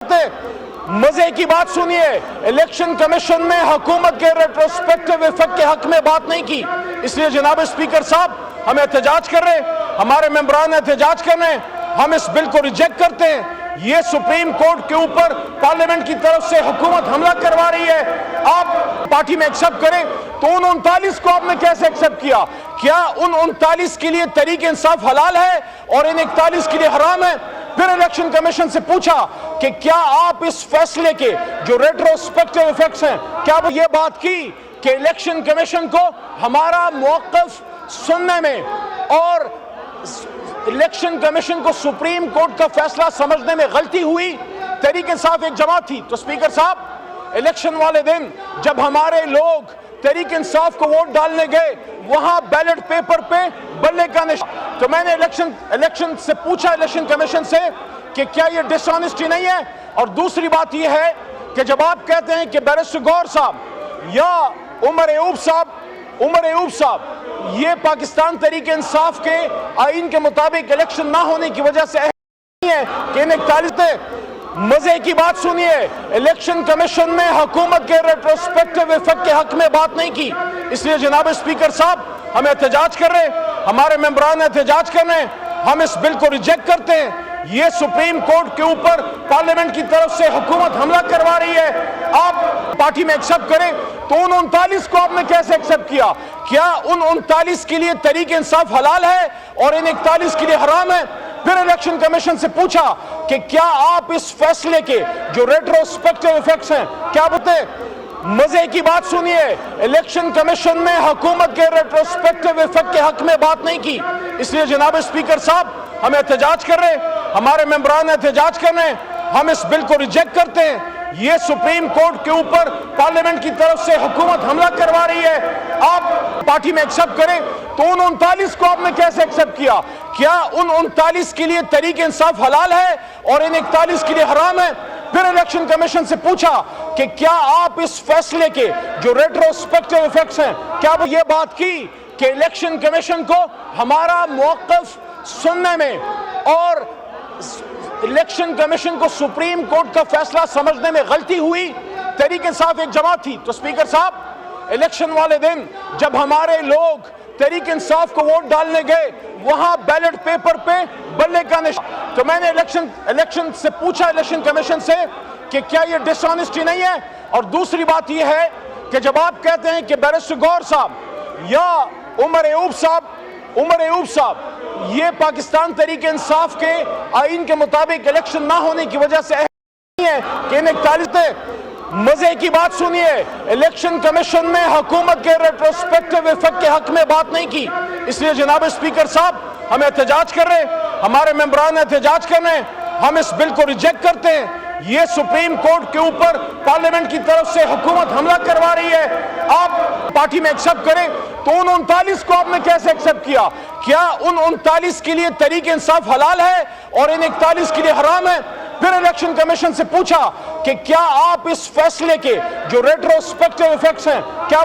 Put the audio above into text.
تے مزے کی بات سنیے، الیکشن کمیشن نے حکومت کے ریٹروسپیکٹیو ایفیکٹ کے حق میں بات نہیں کی، اس لیے جناب اسپیکر صاحب ہم احتجاج کر رہے ہیں، ہمارے ممبران احتجاج کر رہے ہیں، ہم اس بل کو ریجیکٹ کرتے ہیں۔ یہ سپریم کورٹ کے اوپر پارلیمنٹ کی طرف سے حکومت حملہ کروا رہی ہے، آپ پارٹی میں ایکسپٹ کریں تو ان 39 کو آپ نے کیسے ایکسپٹ کیا؟ کیا ان 39 کے لیے تحریک انصاف حلال ہے اور ان 41 کے لیے حرام ہے؟ پھر الیکشن کمیشن سے پوچھا کہ کیا آپ اس فیصلے کے جو ریٹروسپیکٹیو ایفیکٹس ہیں، کیا وہ یہ بات کی کہ الیکشن کمیشن کو ہمارا موقف سننے میں اور الیکشن کمیشن کو سپریم کورٹ کا فیصلہ سمجھنے میں غلطی ہوئی؟ تحریک انصاف ایک جماعت تھی، تو اسپیکر صاحب الیکشن والے دن جب ہمارے لوگ تحریک انصاف کو ووٹ ڈالنے گئے، وہاں بیلٹ پیپر پہ بلے کا نشان، تو میں نے الیکشن سے پوچھا الیکشن کمیشن سے کہ کیا یہ ڈس آنیسٹی نہیں ہے؟ اور دوسری بات یہ ہے کہ جب آپ کہتے ہیں کہ بیرسٹر گوہر صاحب یا عمر ایوب صاحب یہ پاکستان تحریک انصاف کے آئین کے مطابق الیکشن نہ ہونے کی وجہ سے نہیں ہے کہ ان 41 مزے کی بات سنیے، الیکشن کمیشن نے حکومت کے ریٹروسپیکٹیو ایفیکٹ کے حق میں بات نہیں کی، اس لیے جناب اسپیکر صاحب ہم احتجاج کر رہے ہیں، ہمارے ممبران احتجاج کر رہے ہیں، ہم اس بل کو ریجیکٹ کرتے ہیں۔ یہ سپریم کورٹ کے اوپر پارلیمنٹ کی طرف سے حکومت حملہ کروا رہی ہے، آپ پارٹی میں ایکسپٹ کریں تو ان 39 کو آپ نے کیسے ایکسپٹ کیا؟ کیا ان 39 کے لیے تحریک انصاف حلال ہے اور ان 41 کے لیے حرام ہے؟ پھر الیکشن کمیشن سے پوچھا کہ کیا آپ اس فیصلے کے جو ریٹروسپیکٹیو ایفیکٹس ہیں، کیا بتے مزے کی بات سنیے، الیکشن کمیشن نے حکومت کے ریٹروسپیکٹیو ایفیکٹ کے حق میں بات نہیں کی، اس لیے جناب اسپیکر صاحب ہم احتجاج کر رہے ہیں، ہمارے ممبران احتجاج کر رہے ہیں، ہم اس بل کو ریجیکٹ کرتے ہیں۔ یہ سپریم کورٹ کے اوپر پارلیمنٹ کی طرف سے حکومت حملہ کروا رہی ہے، آپ پارٹی میں ایکسپٹ کریں تو ان 39 کو آپ نے کیسے ایکسپٹ کیا؟ کیا ان 39 کے لیے تحریک انصاف حلال ہے اور ان 41 کے لیے حرام ہے؟ پھر الیکشن کمیشن سے پوچھا کہ کیا آپ اس فیصلے کے جو ریٹروسپیکٹیو ایفیکٹس ہیں، کیا وہ یہ بات کی کہ الیکشن کمیشن کو ہمارا موقف سننے میں اور الیکشن کمیشن کو سپریم کورٹ کا فیصلہ سمجھنے میں غلطی ہوئی؟ تحریک انصاف ایک جماعت تھی، تو اسپیکر صاحب الیکشن والے دن جب ہمارے لوگ تحریک انصاف کو ووٹ ڈالنے گئے، وہاں بیلٹ پیپر پہ بلے کا نشان، تو میں نے الیکشن سے پوچھا الیکشن کمیشن سے کہ کیا یہ ڈس آنیسٹی نہیں ہے؟ اور دوسری بات یہ ہے کہ جب آپ کہتے ہیں کہ بیرسٹر گوہر صاحب یا عمر ایوب صاحب یہ پاکستان تحریک انصاف کے آئین کے مطابق الیکشن نہ ہونے کی وجہ سے نہیں ہے کہ ان 41 مزے کی بات سنیے، الیکشن کمیشن نے حکومت کے ریٹروسپیکٹیو ایفیکٹ کے حق میں بات نہیں کی، اس لیے جناب اسپیکر صاحب ہم احتجاج کر رہے ہیں، ہمارے ممبران احتجاج کر رہے ہیں، ہم اس بل کو ریجیکٹ کرتے ہیں۔ یہ سپریم کورٹ کے اوپر پارلیمنٹ کی طرف سے حکومت حملہ کروا رہی ہے، آپ پارٹی میں ایکسپٹ کریں تو ان 39 کو آپ نے کیسے ایکسپٹ کیا؟ کیا ان 39 کے لیے تحریک انصاف حلال ہے اور ان 41 کے لیے حرام ہے؟ پھر الیکشن کمیشن سے پوچھا کہ کیا آپ اس فیصلے کے جو ریٹروسپیکٹیو ایفیکٹس ہیں، کیا